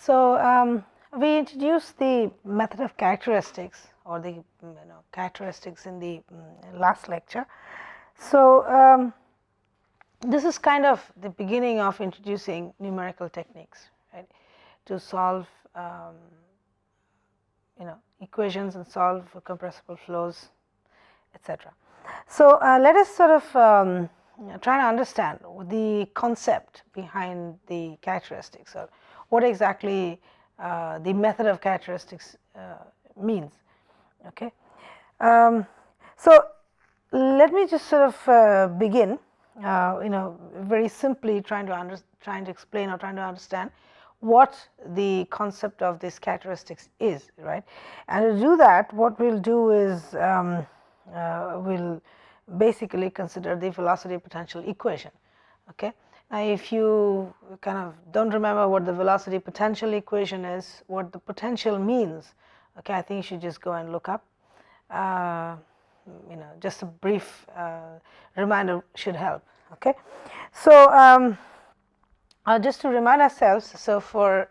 So we introduced the method of characteristics, or the characteristics in the last lecture. So this is kind of the beginning of introducing numerical techniques, right, to solve equations and solve compressible flows, etc. So let us sort of try to understand the concept behind the characteristics, or what exactly the method of characteristics means. Okay, so let me just sort of begin, very simply trying to explain or trying to understand what the concept of this characteristics is, right? And to do that, what we'll do is we'll basically consider the velocity potential equation. Okay, now if you kind of don't remember what the velocity potential equation is, what the potential means, okay, I think you should just go and look up. Just a brief reminder should help. Okay, so just to remind ourselves, so for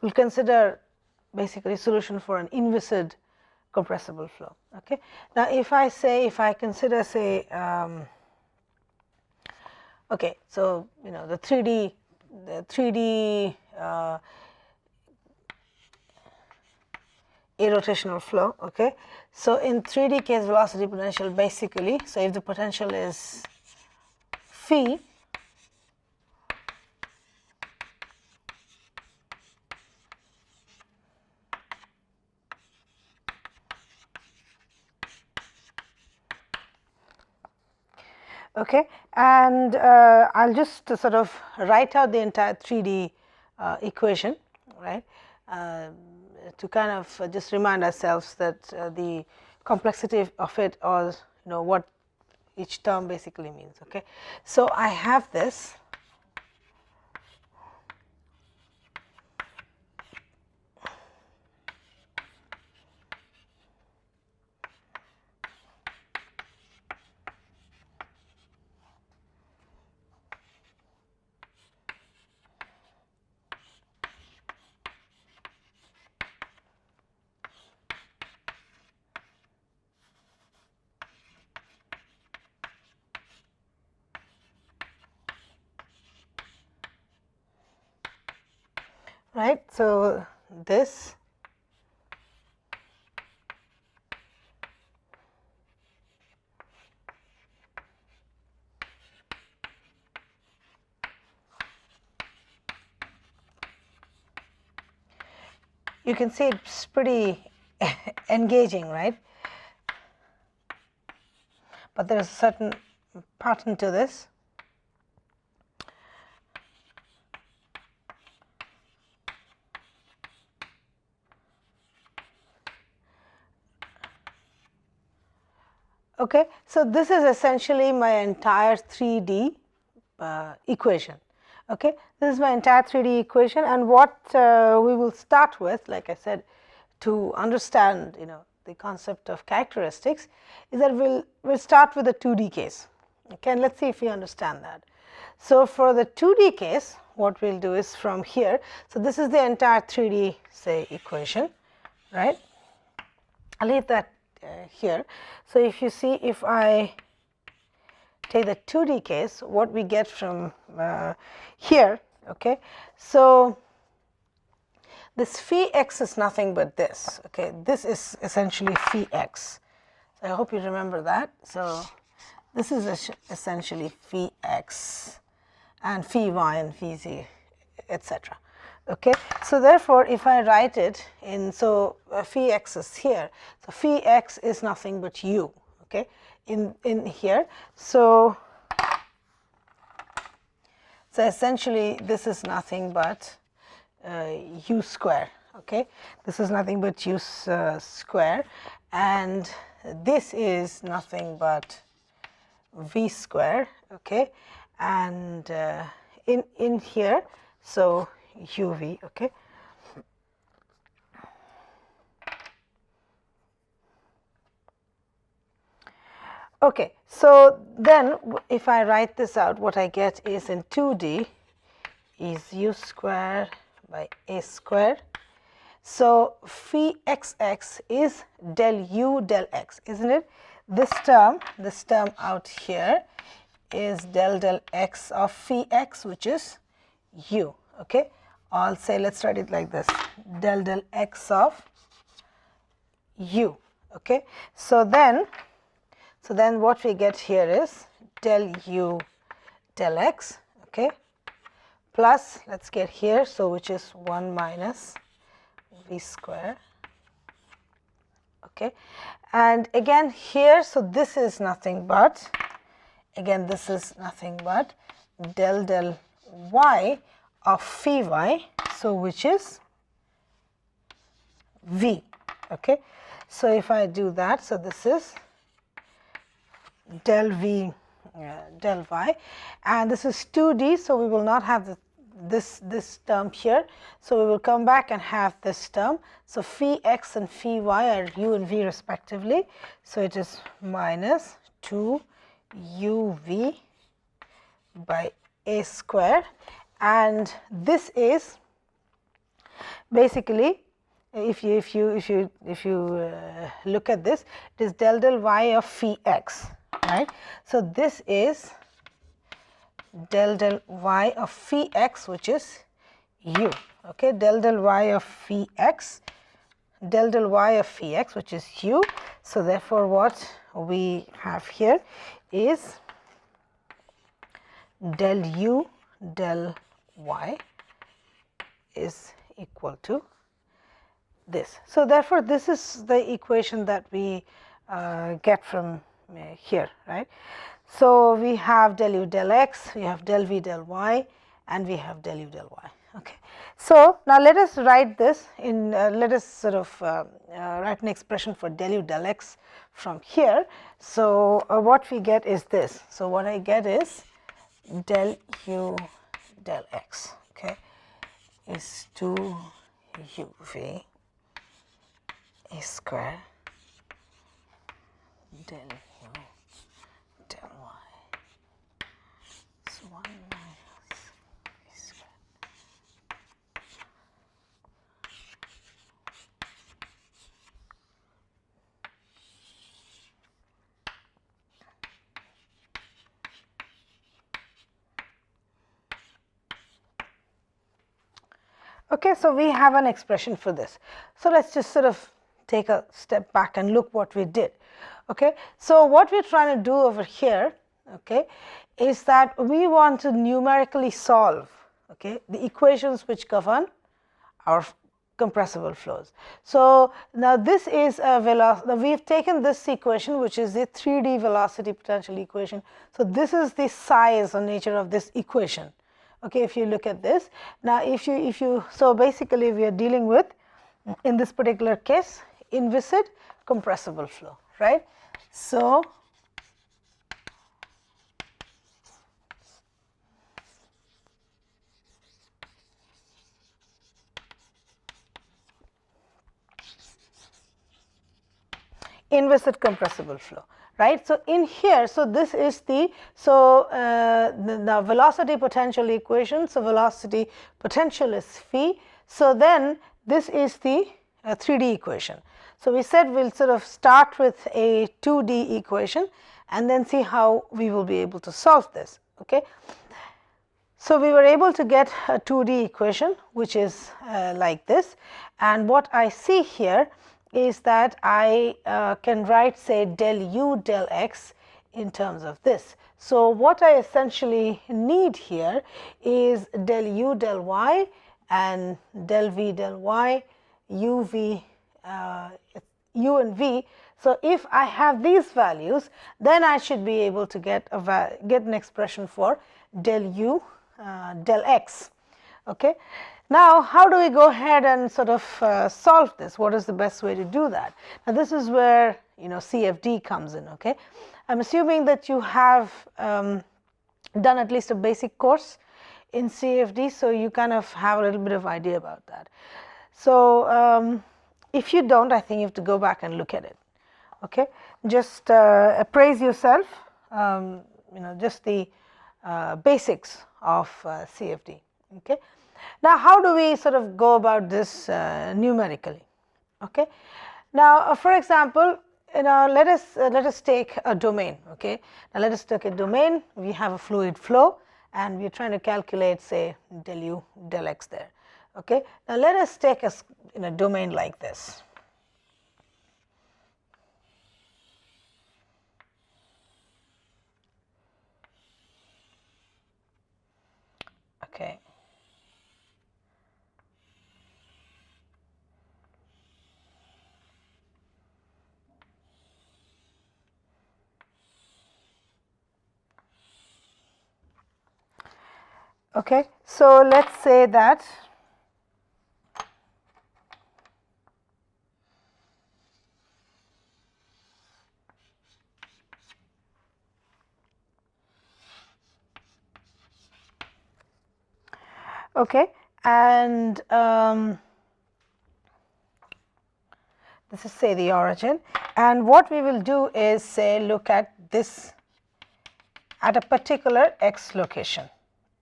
we'll consider basically solution for an inviscid compressible flow. Okay, now if I consider, say, okay, so the 3D arotational flow. Okay, so in 3D case, velocity potential basically, so if the potential is phi, okay, and I'll just sort of write out the entire 3D equation, right, to kind of just remind ourselves that the complexity of it, or what each term basically means. Okay, so I have this. Right, so this you can see it's pretty engaging, right? But there is a certain pattern to this. Okay, so this is essentially my entire 3D equation. Okay, this is my entire 3D equation, and what we will start with, like I said, to understand the concept of characteristics, is that we'll start with the 2D case. Okay, and let's see if we understand that. So for the 2D case, what we'll do is from here. So this is the entire 3D, say, equation, right? I'll leave that here. So if you see, if I take the 2D case, what we get from here, okay, so this phi x is nothing but this. Okay, this is essentially phi x. So I hope you remember that. So this is essentially phi x and phi y and phi z, etc. Okay, so therefore, if I write it in, so phi x is here, so phi x is nothing but u. Okay, in here, so essentially this is nothing but u square. Okay, this is nothing but u square, and this is nothing but v square. Okay, and in here, so uv. Okay, okay, so then if I write this out, what I get is in 2D is u square by a square. So, phi xx is del u del x, isn't it? This term out here is del x of phi x, which is u. Okay, I'll say, let's write it like this, del x of u. Okay, so then what we get here is del u del x, okay, plus, let's get here, so which is 1 minus v square, okay, and again here, so this is nothing but, again this is nothing but del y of phi y, so which is v, okay. So if I do that, so this is del v del y, and this is 2d, so we will not have this term here. So we will come back and have this term. So phi x and phi y are u and v respectively. So it is minus 2 uv by a square, and this is basically, if you look at this, it is del y of phi x, right. So this is del y of phi x, which is u, okay, del y of phi x, del y of phi x, which is u. So therefore what we have here is del u del y is equal to this. So therefore this is the equation that we get from here, right. So we have del u del x, we have del v del y, and we have del u del y. Okay. So now let us write this in, let us sort of write an expression for del u del x from here. So what we get is this. So what I get is del u del x, okay, is 2 uv a square del u del y is 1 minus a square. Okay, so we have an expression for this. So let's just sort of take a step back and look what we did. Okay, so what we're trying to do over here, okay, is that we want to numerically solve, okay, the equations which govern our compressible flows. So now this is a velocity. We've taken this equation, which is the 3D velocity potential equation. So this is the size or nature of this equation. Okay, if you look at this now, if you so basically we are dealing with, in this particular case, inviscid compressible flow, right. So inviscid compressible flow, right. So in here, so this is the, so the velocity potential equation. So velocity potential is phi. So then this is the 3D equation. So we said we'll sort of start with a 2D equation and then see how we will be able to solve this. Okay. So we were able to get a 2D equation, which is like this, and what I see here is that I can write, say, del u del x in terms of this. So what I essentially need here is del u del y and del v del y, u v, u and v. So if I have these values, then I should be able to get an expression for del u del x. Okay. Now, how do we go ahead and sort of solve this? What is the best way to do that? Now, this is where, you know, CFD comes in. Okay, I'm assuming that you have done at least a basic course in CFD, so you kind of have a little bit of idea about that. So if you don't, I think you have to go back and look at it. Okay, just appraise yourself. You know, just the basics of CFD. Okay. Now, how do we sort of go about this numerically? Okay. Now, for example, let us take a domain. Okay. Now, let us take a domain. We have a fluid flow, and we are trying to calculate, say, del u del x there. Okay. Now, let us take a domain like this. Okay. Okay. So, let us say that okay, and this is, say, the origin, and what we will do is, say, look at this at a particular x location.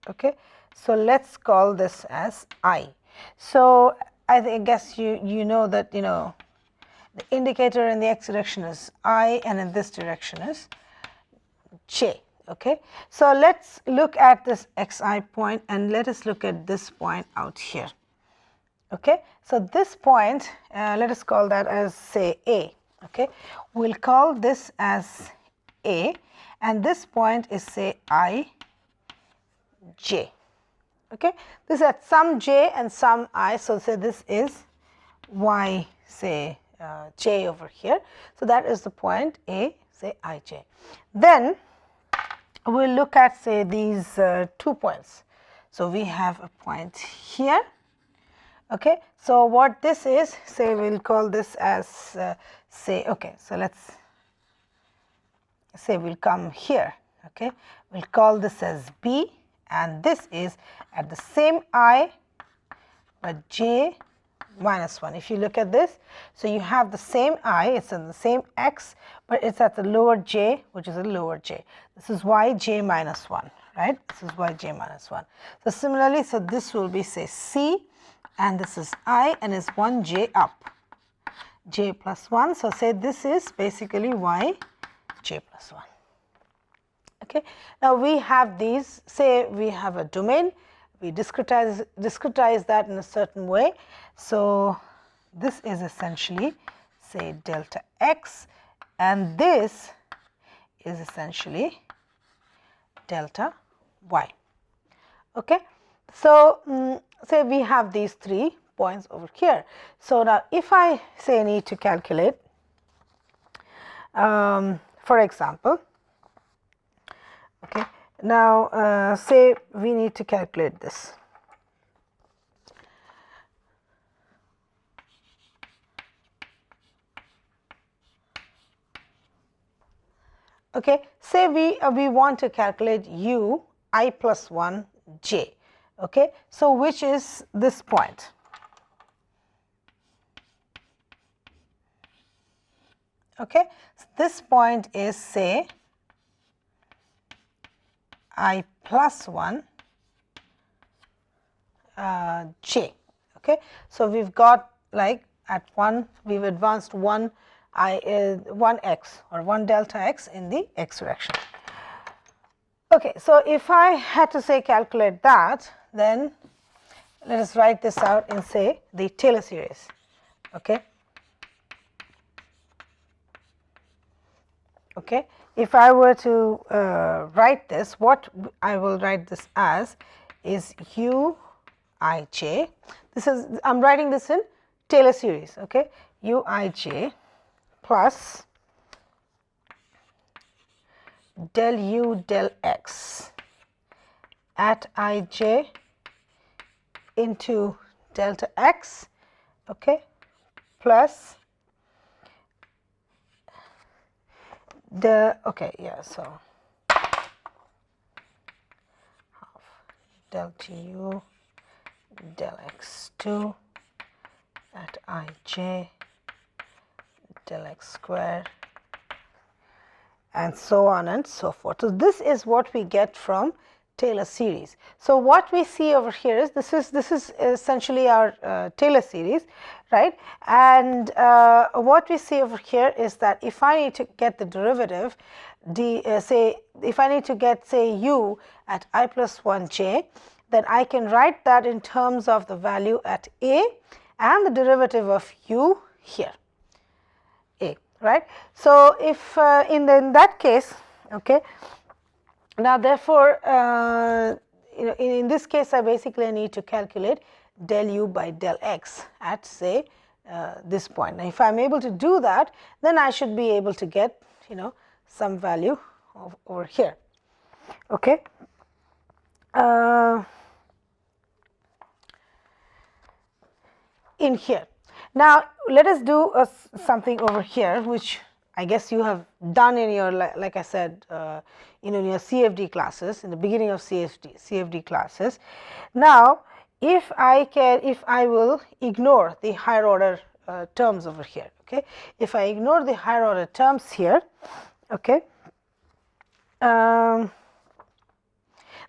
Okay. So, let us call this as I. So, I guess you know that the indicator in the x direction is I, and in this direction is j. Okay. So, let us look at this xi point, and let us look at this point out here. Okay. So, this point let us call that as, say, A. Okay. We will call this as A, and this point is, say, I j. Okay. This is at some j and some I. So, say this is y, say, j over here. So, that is the point A, say, I j. Then we will look at, say, these 2 points. So, we have a point here. Okay. So, what this is, say, we will call this as, say, okay. So, let us say we will come here. Okay. We will call this as B, and this is at the same I, but j minus 1. If you look at this, so you have the same I, it is in the same x, but it is at the lower j, which is a lower j. This is y j minus 1, right? This is y j minus 1. So, similarly, so this will be, say, C, and this is I, and is 1 j up, j plus 1. So, say this is basically y j plus 1. Okay. Now, we have these, say we have a domain, we discretize that in a certain way. So, this is essentially, say, delta x, and this is essentially delta y. Okay. So, say we have these 3 points over here. So, now if I, say, need to calculate, for example, okay, now say we need to calculate this. Okay, say we want to calculate u I plus 1 j. Okay, so which is this point? Okay, so this point is, say, I plus 1 j. Okay, so we've got, like, at 1 we've advanced 1 x or 1 delta x in the x direction. Okay, so if I had to, say, calculate that, then let us write this out in, say, the Taylor series. Okay. Okay. If I were to write this, what I will write this as is u I j. This is, I'm writing this in Taylor series. Okay, u I j plus del u del x at I j into delta x, okay, plus the, okay, yeah, so half delta u del x2 at I j del x square, and so on and so forth. So, this is what we get from Taylor series. So what we see over here is this is essentially our Taylor series, right? And what we see over here is that if I need to get the derivative, say if I need to get, say, u at I plus 1j, then I can write that in terms of the value at a and the derivative of u here, a, right? So if in that case, okay. Now, therefore, in this case, I basically need to calculate del u by del x at, say, this point. Now, if I am able to do that, then I should be able to get, some value over here. Okay. In here. Now, let us do something over here, which I guess you have done in your, like I said, in your CFD classes, in the beginning of CFD classes. Now, if I will ignore the higher order terms over here, okay. If I ignore the higher order terms here, okay,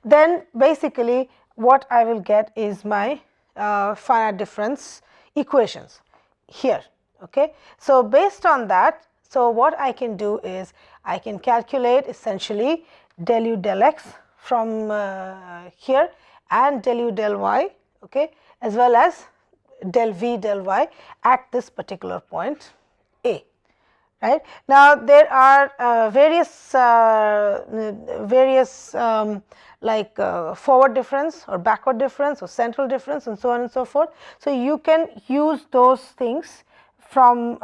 then basically what I will get is my finite difference equations here, okay. So based on that, so what I can do is I can calculate essentially del u del x from here and del u del y, okay, as well as del v del y at this particular point A, right. Now, there are various like forward difference or backward difference or central difference and so on and so forth. So, you can use those things from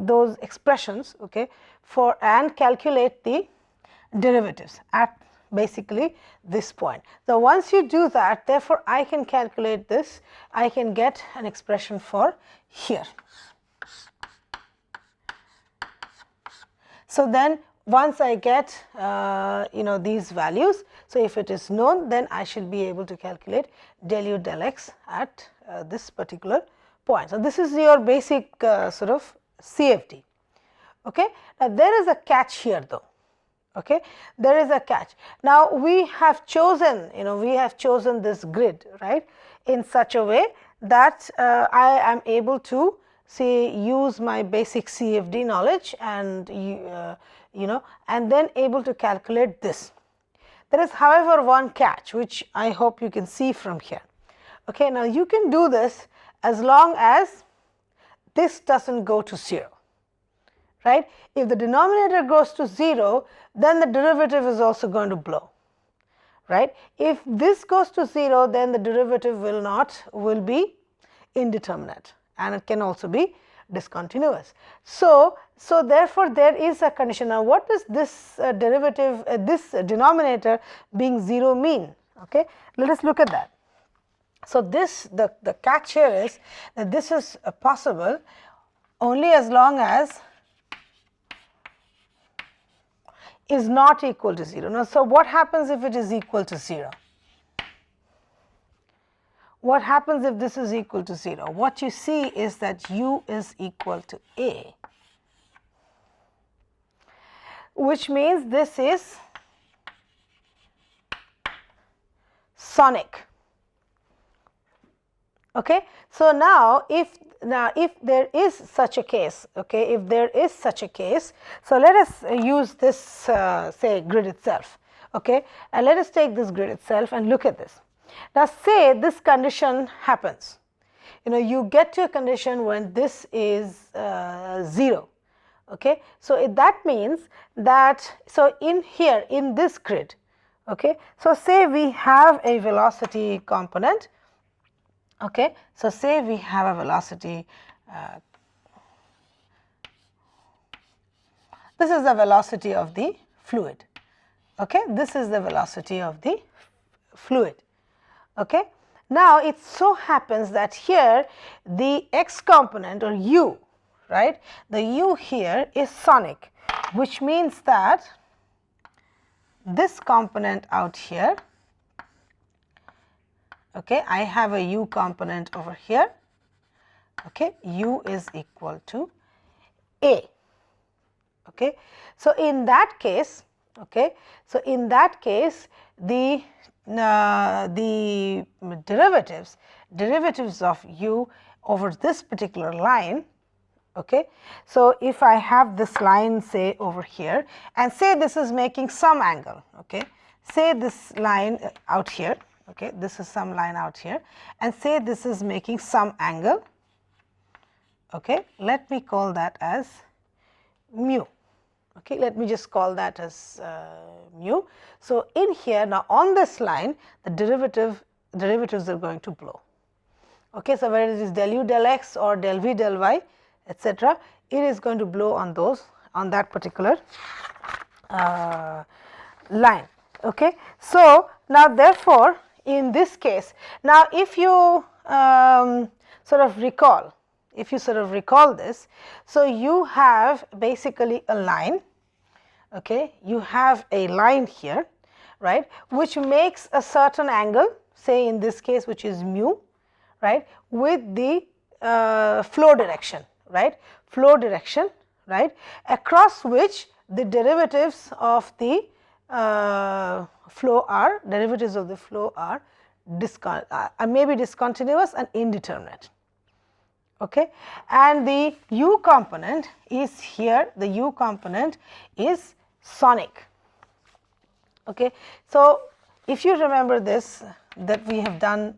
those expressions, okay, for and calculate the derivatives at basically this point. So, once you do that, therefore, I can calculate this, I can get an expression for here. So, then once I get these values, so if it is known, then I should be able to calculate del u del x at this particular point. So, this is your basic sort of CFD. Okay. Now, there is a catch here though. Okay. There is a catch. Now, we have chosen this grid, right, in such a way that I am able to say use my basic CFD knowledge and and then able to calculate this. There is, however, one catch which I hope you can see from here. Okay. Now, you can do this as long as this does not go to 0, right. If the denominator goes to 0, then the derivative is also going to blow, right. If this goes to 0, then the derivative will be indeterminate and it can also be discontinuous. So therefore, there is a condition. Now, what does this derivative, this denominator being 0 mean? Okay. Let us look at that. So, the catch here is that this is possible only as long as is not equal to 0. Now, so what happens if it is equal to 0? What happens if this is equal to 0? What you see is that u is equal to a, which means this is sonic. Okay. So, now if there is such a case, okay, if there is such a case, so let us use this say grid itself, okay, and let us take this grid itself and look at this. Now, say this condition happens, you get to a condition when this is 0, okay. So, that means that, so in here in this grid, okay, so say we have a velocity component. Okay. So, say we have a velocity, this is the velocity of the fluid, okay. This is the velocity of the fluid. Okay. Now, it so happens that here the x component or u, right, the u here is sonic, which means that this component out here, okay, I have a u component over here, okay, u is equal to a. Okay. So, in that case, Okay. So, in that case the derivatives of u over this particular line. Okay. So, if I have this line say over here and say this is making some angle, okay, say this line out here, okay, this is some line out here and say this is making some angle, okay, let me call that as mu. Okay, let me just call that as mu. So, in here now on this line the derivatives are going to blow. Okay, so, whether it is del u del x or del v del y etcetera, it is going to blow on those on that particular line. Okay. So, now therefore, in this case now if you sort of recall, this. So, you have basically a line, okay, you have a line here, right, which makes a certain angle, say in this case which is mu, right, with the flow direction, right, across which the derivatives of the flow are maybe discontinuous and indeterminate. Okay. And the u component is here, the u component is sonic. Okay. So, if you remember this, that we have done,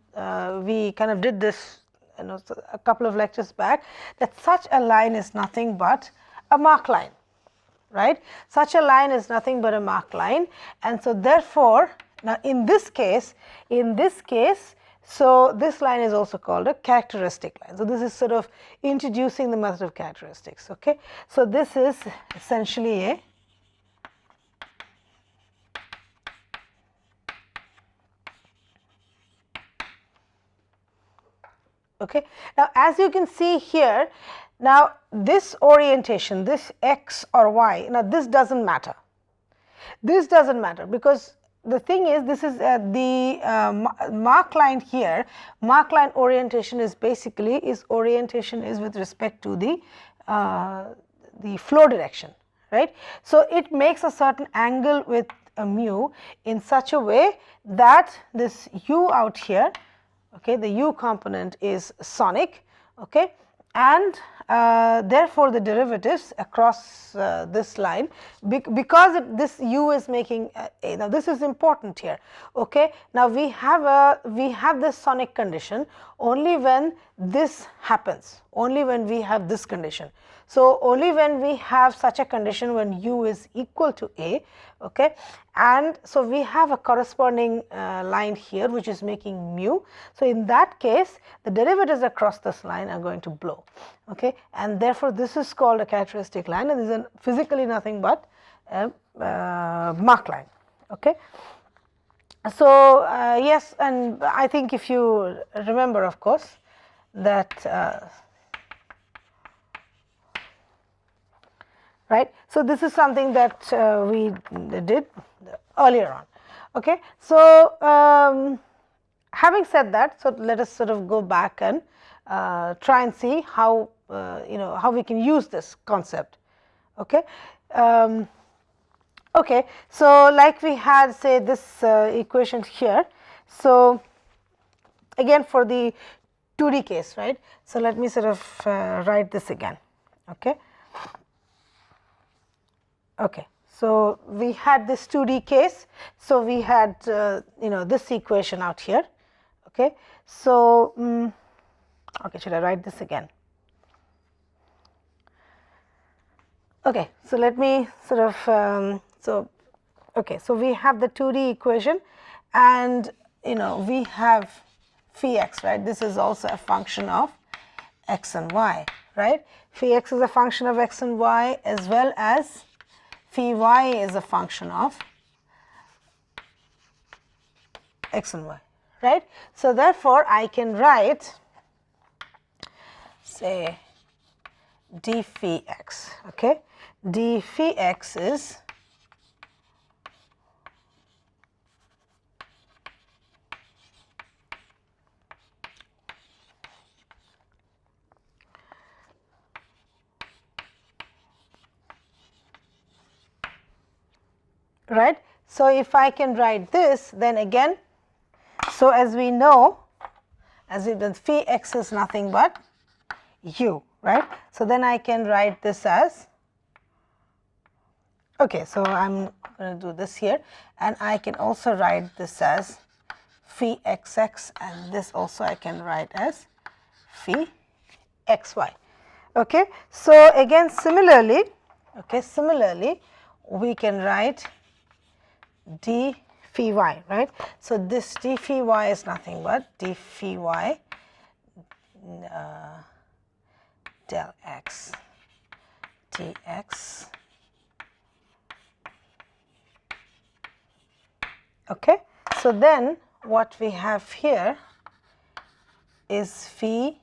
we kind of did this, you know, a couple of lectures back, that such a line is nothing but a Mach line, right. Such a line is nothing but a Mach line, and so therefore, now in this case, so this line is also called a characteristic line. So, this is sort of introducing the method of characteristics. Okay. So, this is essentially a okay. Now, as you can see here, now this orientation, this x or y, now this does not matter. This does not matter, because the thing is, this is the Mach line here. Mach line orientation is basically orientation is with respect to the flow direction, right. So, it makes a certain angle with a mu in such a way that this u out here, okay, the u component is sonic, okay, and therefore, the derivatives across this line, because this u is making a. Now, this is important here. Okay. Now, we have this sonic condition only when this happens, only when we have this condition. So, only when we have such a condition when u is equal to a, okay, and so we have a corresponding line here which is making mu. So, in that case the derivatives across this line are going to blow, okay, and therefore, this is called a characteristic line, and this is physically nothing but a Mach line. Okay. So, yes, and I think if you remember, of course, that right. So, this is something that we did earlier on. Okay. So, having said that, so let us sort of go back and try and see how how we can use this concept. Okay. Okay. So, like we had say this equation here. So, again for the 2D case, right. So, let me sort of write this again. Okay. Okay. So, we had this 2D case. So, we had this equation out here. Okay. So, okay, should I write this again? Okay. So, let me sort of okay. So, we have the 2D equation, and we have phi x, right. This is also a function of x and y, right. Phi x is a function of x and y, as well as phi y is a function of x and y, right. So, therefore, I can write say d phi x, okay. D phi x is right. So, if I can write this, then again, so as we know, as if the phi x is nothing but u, right. So, then I can write this as, okay, so I am going to do this here, and I can also write this as phi xx, and this also I can write as phi xy. Okay. So, again similarly, we can write d phi y, right. So, this d phi y is nothing but d phi y del x dx. Okay. So, then what we have here is phi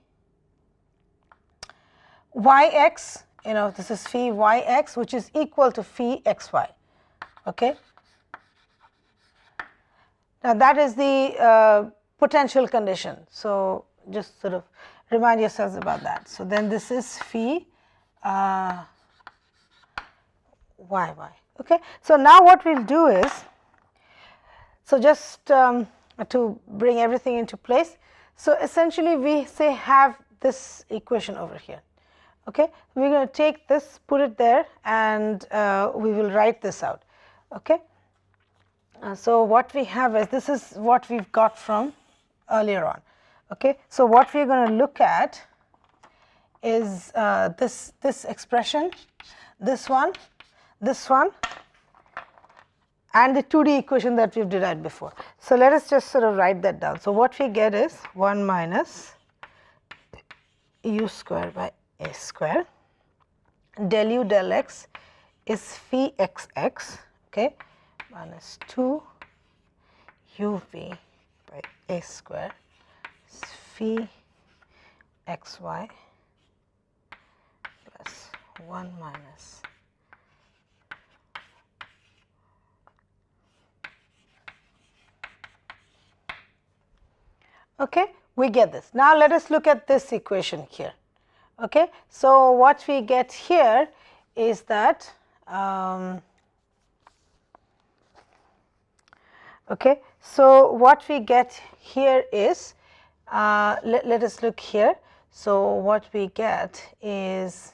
yx, this is phi yx, which is equal to phi xy. Okay. Now, that is the potential condition. So, just sort of remind yourselves about that. So, then this is phi yy. Okay. So, now what we will do is, so just to bring everything into place. So, essentially we say have this equation over here. Okay. We are going to take this, put it there, and we will write this out. Okay. So, what we have is, this is what we have got from earlier on. Okay. So, what we are going to look at is this expression, this one, and the 2D equation that we have derived before. So, let us just sort of write that down. So, what we get is 1 minus u square by a square, del u del x is phi xx, okay, minus 2 uv by a square is phi xy plus 1 minus okay. We get this. Now, let us look at this equation here. Okay. So, what we get here is that okay. So, what we get here is let us look here. So, what we get is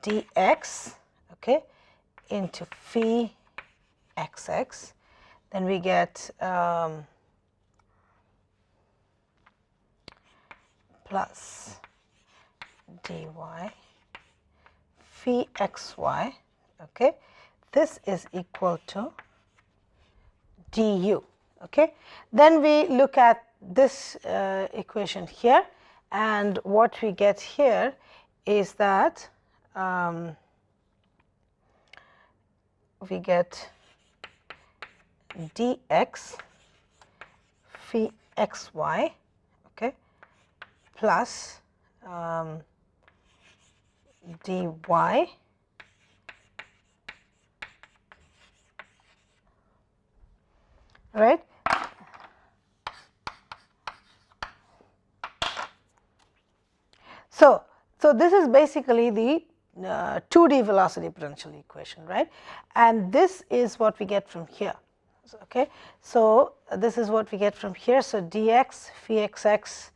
dx, okay, into phi xx, then we get plus dy phi xy, okay, this is equal to du. Okay. Then we look at this equation here, and what we get here is that we get dx phi xy, okay, plus dy right. So, this is basically the 2D velocity potential equation, right, and this is what we get from here. Okay. So, this is what we get from here. So, dx phi xx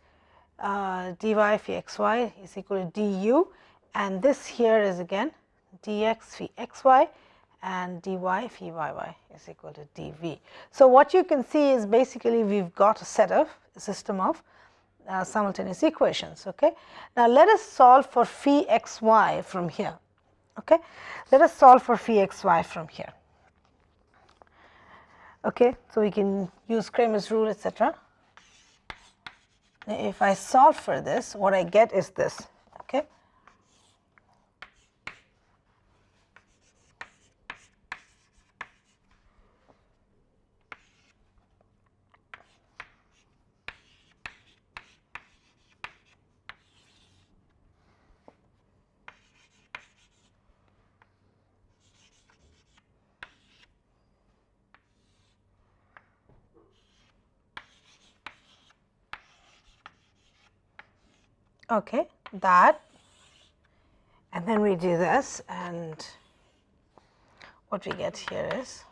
dy phi xy is equal to du, and this here is again dx phi xy and dy phi yy is equal to dv. So, what you can see is basically we have got a system of simultaneous equations. Okay. Now, let us solve for phi xy from here. Okay. Let us solve for phi xy from here. Okay. So, we can use Cramer's rule, etc. If I solve for this, what I get is this. Okay. Okay, that, and then we do this, and what we get here is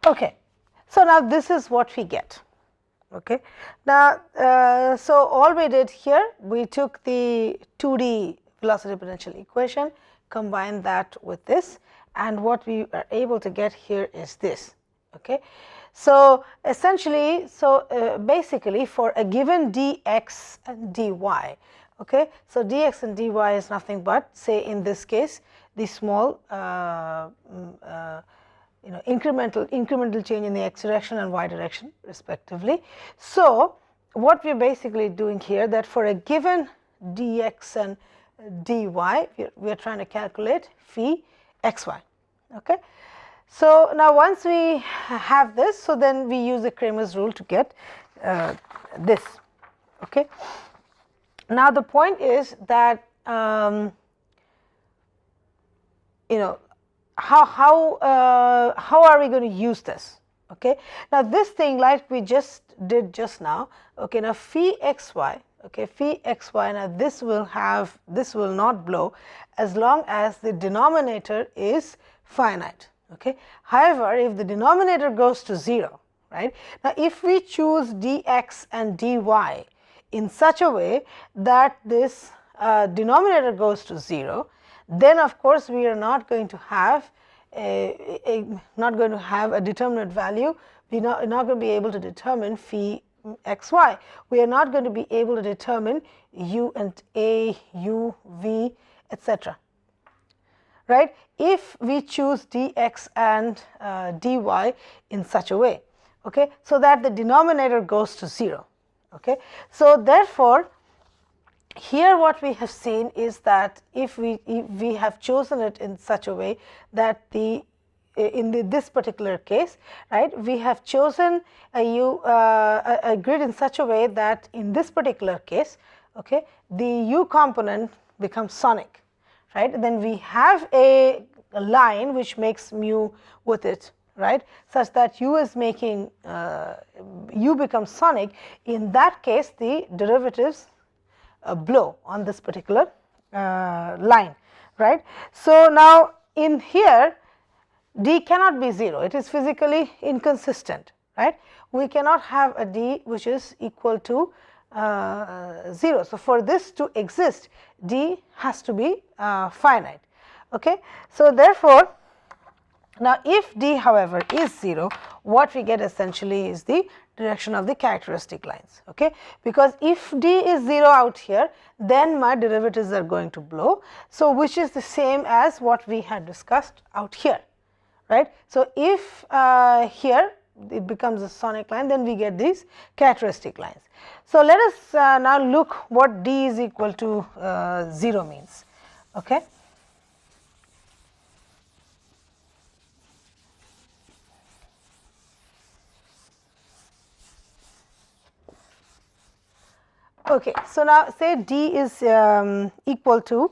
okay. So now this is what we get. Okay. Now, so all we did here, we took the 2D velocity potential equation, combined that with this, and what we are able to get here is this. Okay. So essentially, so basically for a given dx and dy, okay, so dx and dy is nothing but, say in this case, the small incremental change in the x direction and y direction respectively. So what we are basically doing here, that for a given dx and dy, we are trying to calculate phi xy. Okay. So now once we have this, so then we use the Cramer's rule to get this. Okay. Now the point is that how are we going to use this? Okay. Now this thing, like we just did just now, okay, now phi xy, okay, phi xy, now this will not blow as long as the denominator is finite. Okay. However, if the denominator goes to 0, right, now if we choose dx and dy in such a way that this denominator goes to 0, then of course we are not going to have a determinate value. We are not going to be able to determine phi xy. We are not going to be able to determine u and a, u, v, etc. Right? If we choose dx and dy in such a way, okay, so that the denominator goes to 0. Okay. So therefore, here what we have seen is that if we have chosen it in such a way that this particular case, right, we have chosen a grid in such a way that in this particular case, okay, the u component becomes sonic, right. Then we have a line which makes mu with it, right, such that u is making u becomes sonic. In that case, the derivatives blow on this particular line, right. So now in here, d cannot be 0, it is physically inconsistent, right. We cannot have a d which is equal to 0. So for this to exist, d has to be finite. Okay. So therefore, now if d however is 0, what we get essentially is the direction of the characteristic lines. Okay. Because if d is 0 out here, then my derivatives are going to blow. So which is the same as what we had discussed out here, right. So if here it becomes a sonic line, then we get these characteristic lines. So let us now look what d is equal to 0 means. Okay. Okay, so now say d is equal to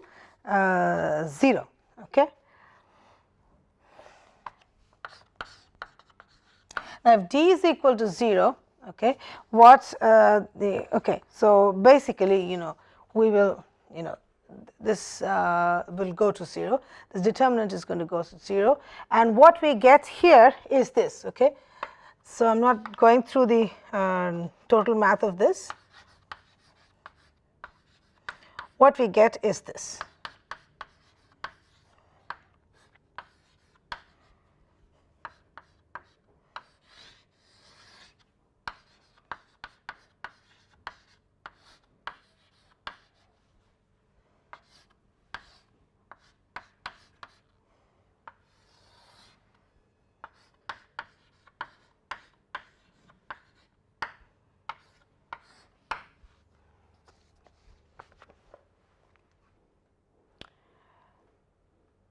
0. Okay. Now if d is equal to 0, okay, what's okay, so basically, we will, this will go to 0, this determinant is going to go to 0, and what we get here is this. Okay. So I am not going through the total math of this. What we get is this.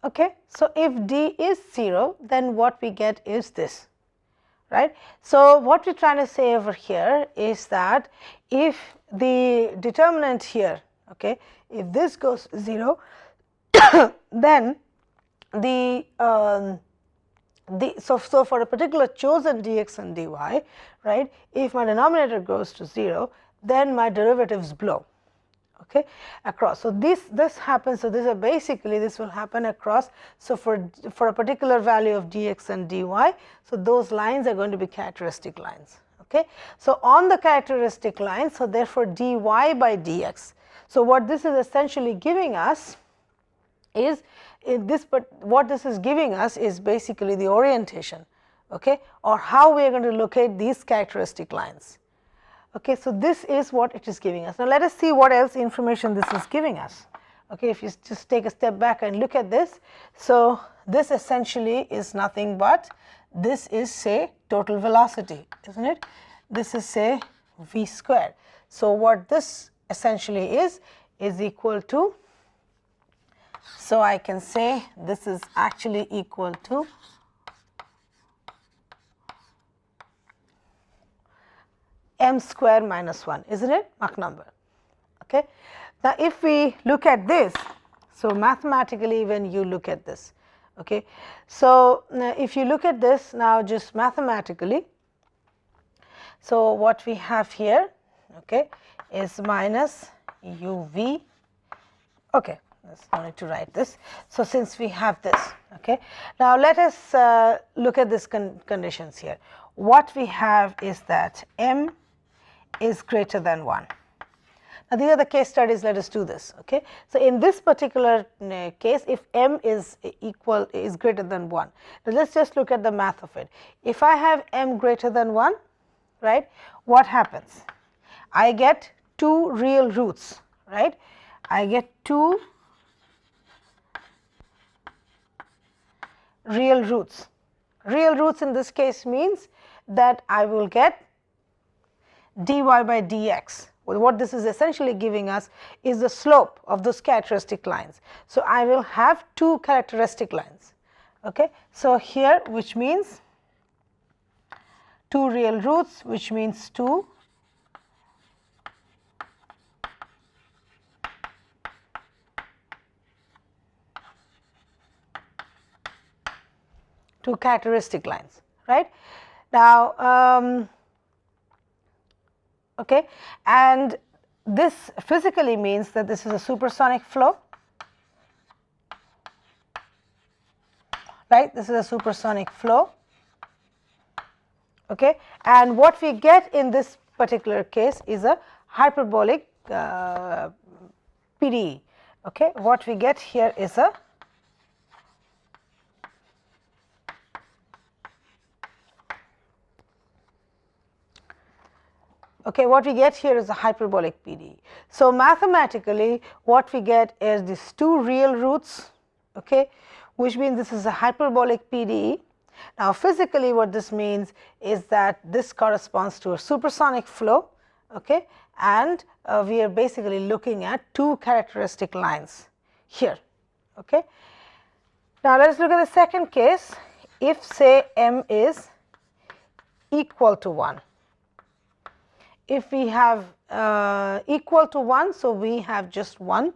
Okay. So, if d is 0, then what we get is this, right. So, what we are trying to say over here is that if the determinant here, okay, if this goes to 0, then so for a particular chosen dx and dy, right, if my denominator goes to 0, then my derivatives blow, okay, across. So, this happens. So, this is basically this will happen across. So, for a particular value of dx and dy, so those lines are going to be characteristic lines, okay. So, on the characteristic line, so therefore, dy by dx. So, what this is essentially giving us is what this is giving us is basically the orientation, okay, or how we are going to locate these characteristic lines. Okay, so this is what it is giving us. Now, let us see what else information this is giving us. Okay, if you just take a step back and look at this. So, this essentially is nothing but this is, say, total velocity, isn't it? This is, say, v squared. So, what this essentially is equal to, so I can say this is actually equal to m square minus 1, isn't it, Mach number. Okay. Now, if we look at this, so mathematically when you look at this, okay, so if you look at this now just mathematically, so what we have here, okay, is minus uv, okay, let's no need to write this. So, since we have this, okay, now let us look at this conditions here. What we have is that m is greater than 1. Now, these are the case studies, let us do this. Okay. So, in this particular case, if m is greater than 1, now let us just look at the math of it. If I have m greater than 1, right, what happens? I get 2 real roots, right, I get 2 real roots. Real roots in this case means that I will get dy by dx. Well, what this is essentially giving us is the slope of those characteristic lines. So, I will have 2 characteristic lines. Okay. So, here which means 2 real roots, which means 2 characteristic lines, right. Now, okay, and this physically means that this is a supersonic flow, right, this is a supersonic flow, okay, and what we get in this particular case is a hyperbolic PDE, okay, what we get here is a okay, what we get here is a hyperbolic PDE. So, mathematically what we get is these 2 real roots, okay, which means this is a hyperbolic PDE. Now, physically what this means is that this corresponds to a supersonic flow, okay, and we are basically looking at 2 characteristic lines here. Okay. Now, let us look at the second case. If, say, m is equal to 1. If we have equal to 1, so we have just 1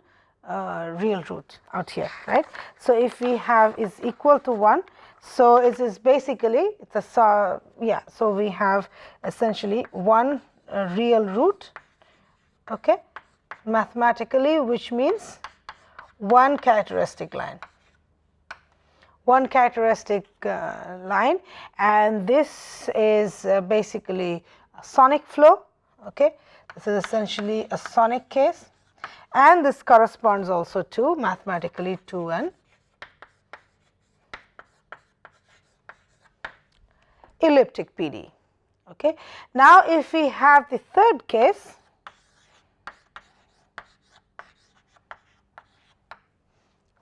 real root out here, right. So, if we have is equal to 1, so it is basically it's a so we have essentially 1 real root, okay, mathematically, which means 1 characteristic line. 1 characteristic line, and this is basically a sonic flow. Okay. This is essentially a sonic case, and this corresponds also to mathematically to an elliptic PDE. Okay. Now, if we have the third case,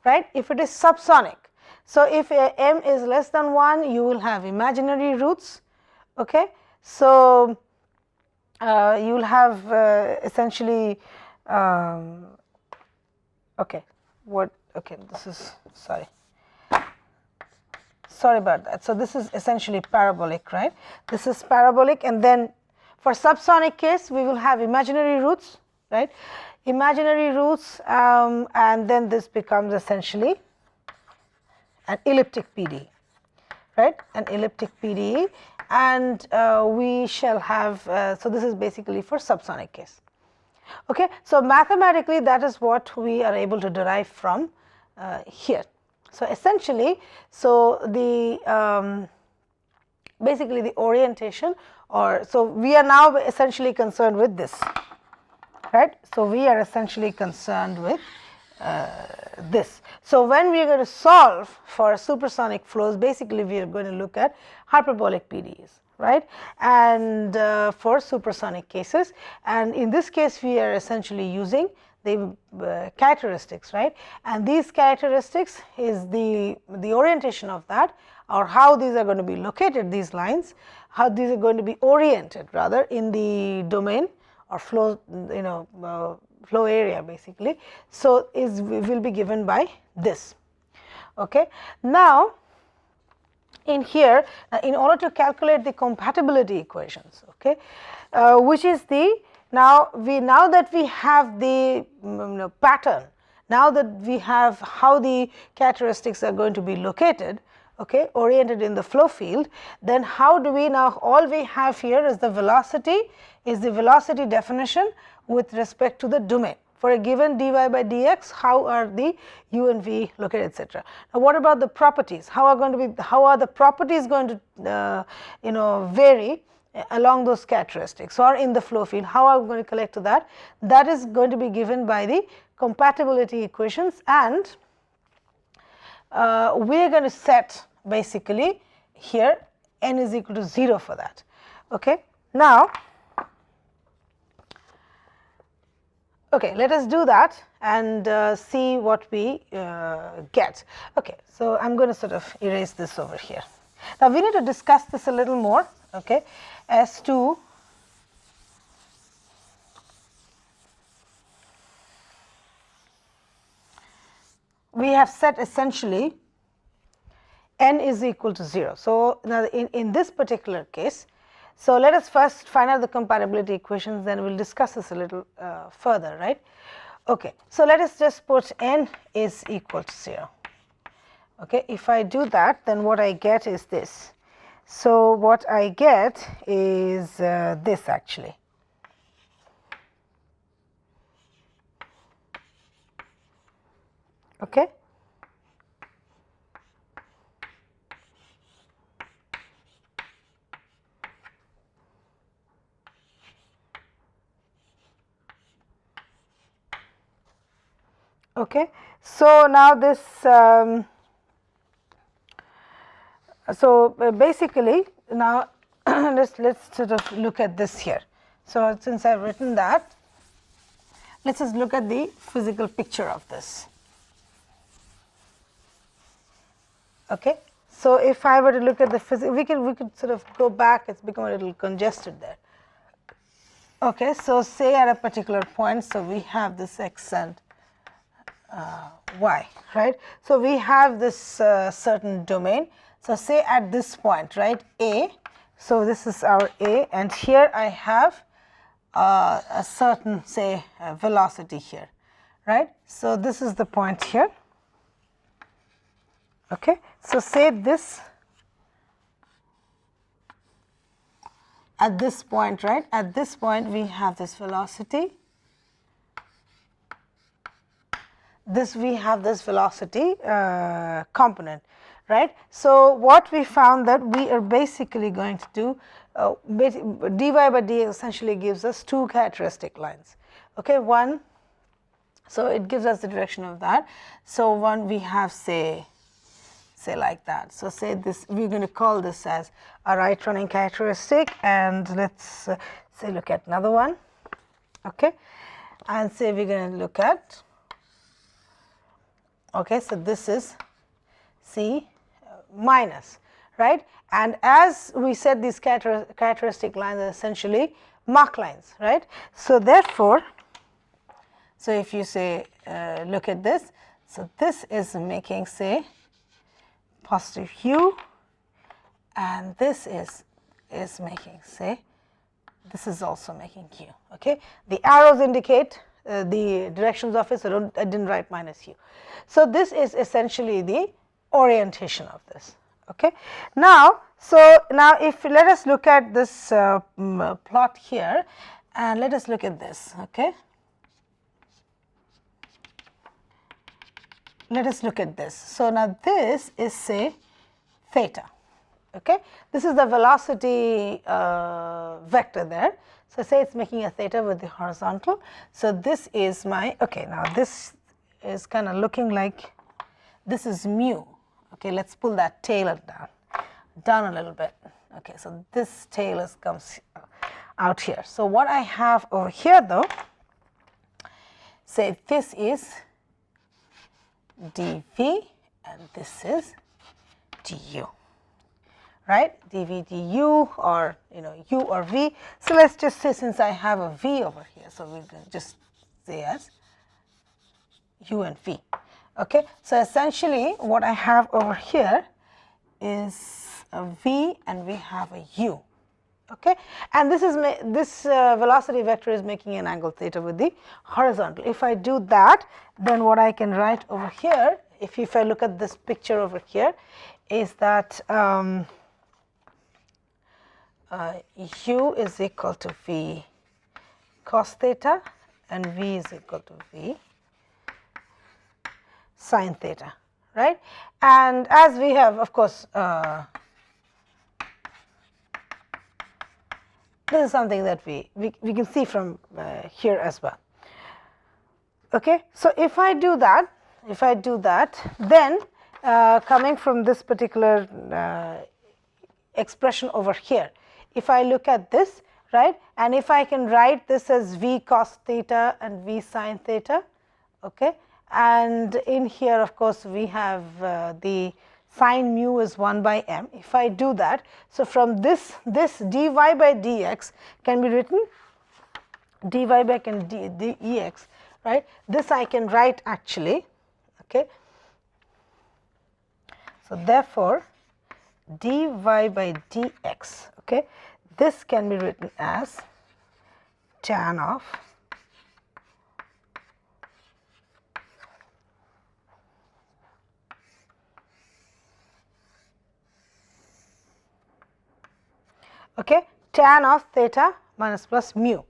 right, if it is subsonic. So, if m is less than 1, you will have imaginary roots. Okay. So, you will have essentially okay, what okay, this is sorry, sorry about that. So this is essentially parabolic, right? This is parabolic, and then for subsonic case we will have imaginary roots, right? Imaginary roots, and then this becomes essentially an elliptic PDE, right? An elliptic PDE, and we shall have, so this is basically for subsonic case. Okay, so mathematically that is what we are able to derive from here. So essentially, so the basically the orientation, or so we are now essentially concerned with this, right? So we are essentially concerned with this. So when we are going to solve for supersonic flows, basically we are going to look at hyperbolic PDEs, right, and for supersonic cases, and in this case we are essentially using the characteristics, right, and these characteristics is the orientation of that, or how these are going to be located, these lines, how these are going to be oriented rather in the domain or flow, you know, flow area basically. So is will be given by this. Okay. Now in here, in order to calculate the compatibility equations, okay, which is the, now that we have the pattern, now that we have how the characteristics are going to be located, okay, oriented in the flow field, then how do we now, all we have here is the velocity, definition with respect to the domain. For a given dy by dx, how are the u and v located, etc. Now, what about the properties? How are the properties going to you know, vary along those characteristics or in the flow field? How are we going to collect to that? That is going to be given by the compatibility equations, and we are going to set basically here n is equal to 0 for that. Okay. Now, okay, let us do that and see what we get. Okay, so I am going to sort of erase this over here. Now, we need to discuss this a little more, okay, as to we have set essentially n is equal to 0. So, now in this particular case, so let us first find out the compatibility equations, then we will discuss this a little further, right. Okay. So, let us just put n is equal to 0. Okay. If I do that, then what I get is this. So, what I get is this actually. Okay. Okay. So, now this basically now let's sort of look at this here. So, since I have written that, let us just look at the physical picture of this. Okay. So, if I were to look at the physical, we could sort of go back, it's become a little congested there. Okay. So, say at a particular point, so we have this x and y, right. So, we have this certain domain. So, say at this point, right, A. So, this is our A, and here I have a certain, say, velocity here, right. So, this is the point here. Okay. So, say this at this point, right, at this point we have this velocity, we have this velocity component, right. So, what we found that we are basically going to do dy by dx essentially gives us two characteristic lines. Okay. One, so it gives us the direction of that. So, one we have say like that. So, say this, we are going to call this as a right running characteristic, and let us say look at another one, okay, and say we are going to look at, okay, so this is C minus, right, and as we said, these characteristic lines are essentially Mach lines, right. So, therefore, so if you say look at this, so this is making say positive u and this is making, say, this is also making q. Okay, the arrows indicate the directions of it, so I didn't write minus u. So this is essentially the orientation of this. Okay, now if let us look at this plot here, and let us look at this. Okay, let us look at this. So now this is, say, theta. Okay, this is the velocity vector there. So say it's making a theta with the horizontal. So this is my, okay, now this is kind of looking like, this is mu. Okay, let's pull that tail down a little bit. Okay, so this tail comes out here. So what I have over here though, say this is dv and this is du. Right, dv du, or u or v. So let's just say, since I have a v over here, so we can just say as u and v. Okay, so essentially what I have over here is a v and we have a u. Okay, and this is velocity vector is making an angle theta with the horizontal. If I do that, then what I can write over here, if I look at this picture over here, is that u is equal to v cos theta and v is equal to v sin theta, right? And as we have, of course, this is something that we can see from here as well. Okay, so if I do that, then coming from this particular expression over here, if I look at this, right, and if I can write this as v cos theta and v sin theta, okay, and in here of course we have the sin mu is 1 by m. If I do that, so from this dy by dx can be written dy by dx, right? This I can write actually, okay. So therefore dy by dx, okay, this can be written as tan of tan of theta minus plus mu.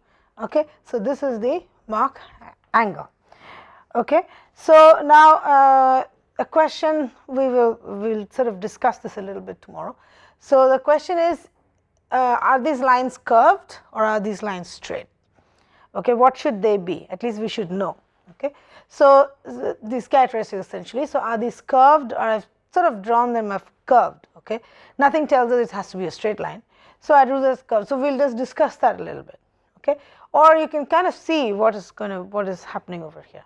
Okay, so this is the Mach angle. Okay, so now a question, we'll sort of discuss this a little bit tomorrow. So the question is, are these lines curved or are these lines straight? Okay, what should they be? At least we should know. Okay, so these characteristics essentially. So are these curved, or I've sort of drawn them as curved? Okay, nothing tells us it has to be a straight line. So I drew this curve. So we'll just discuss that a little bit. Okay, or you can kind of see what is happening over here.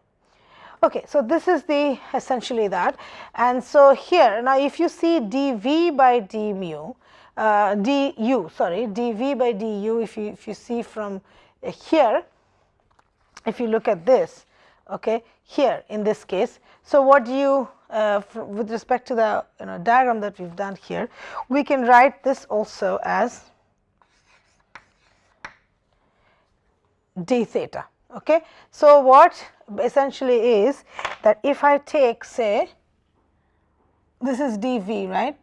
Okay, so this is the essentially that, and so here now if you see dv by d mu, dv by du, if you see from here, if you look at this, okay, here in this case, so what do you with respect to the diagram that we've done here, we can write this also as d theta. Okay, so what essentially is that if I take, say, this is dv, right?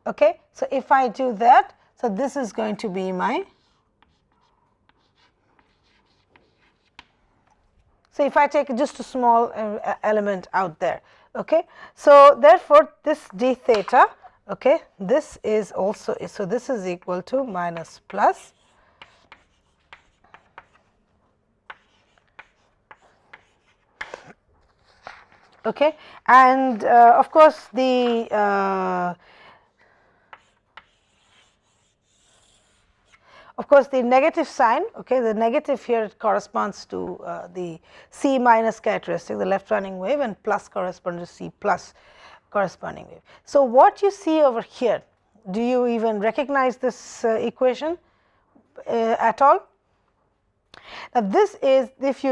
Okay, so if I do that, so this is going to be my, so if I take just a small element out there, okay, so therefore this d theta, okay, this is also, so this is equal to minus plus okay, and of course the negative sign, okay, the negative here corresponds to the C minus characteristic, the left running wave, and plus corresponds to C plus corresponding wave. So what you see over here, do you even recognize this equation at all? Now this is, if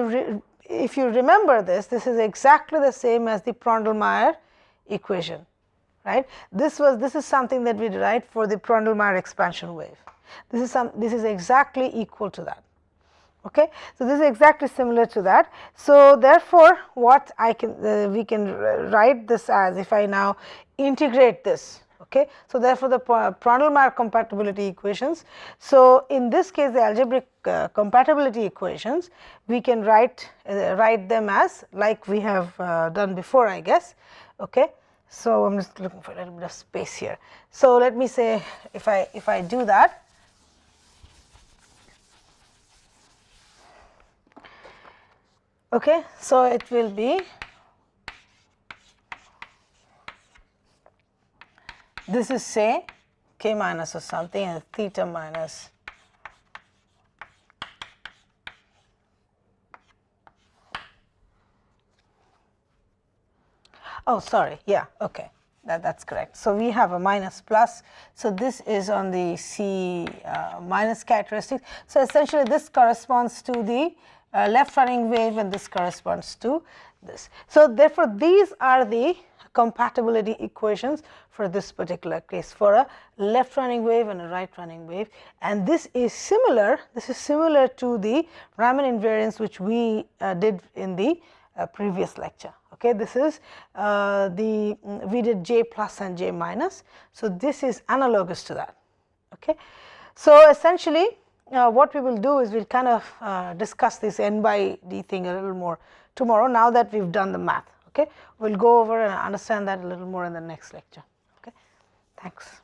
if you remember this is exactly the same as the Prandtl-Meyer equation, right? This is something that we derived for the Prandtl-Meyer expansion wave. This is exactly equal to that. Okay, so this is exactly similar to that. So therefore, what I can we can write this as, if I now integrate this. Okay, so therefore the Prandtl-Meyer compatibility equations. So in this case, the algebraic compatibility equations, we can write them as like we have done before, I guess. Okay, so I'm just looking for a little bit of space here. So let me say, if I do that. Okay, so it will be, this is say k minus or something, and theta minus oh sorry, yeah, okay, that's correct. So we have a minus plus, so this is on the C minus characteristic. So essentially this corresponds to the left running wave, and this corresponds to this. So therefore these are the compatibility equations for this particular case, for a left running wave and a right running wave, and this is similar to the Raman invariance which we did in the previous lecture. Okay, this is we did J plus and J minus, so this is analogous to that. Okay, so essentially what we will do is we'll kind of discuss this n by d thing a little more tomorrow, now that we've done the math. Okay, we'll go over and understand that a little more in the next lecture. Okay, thanks.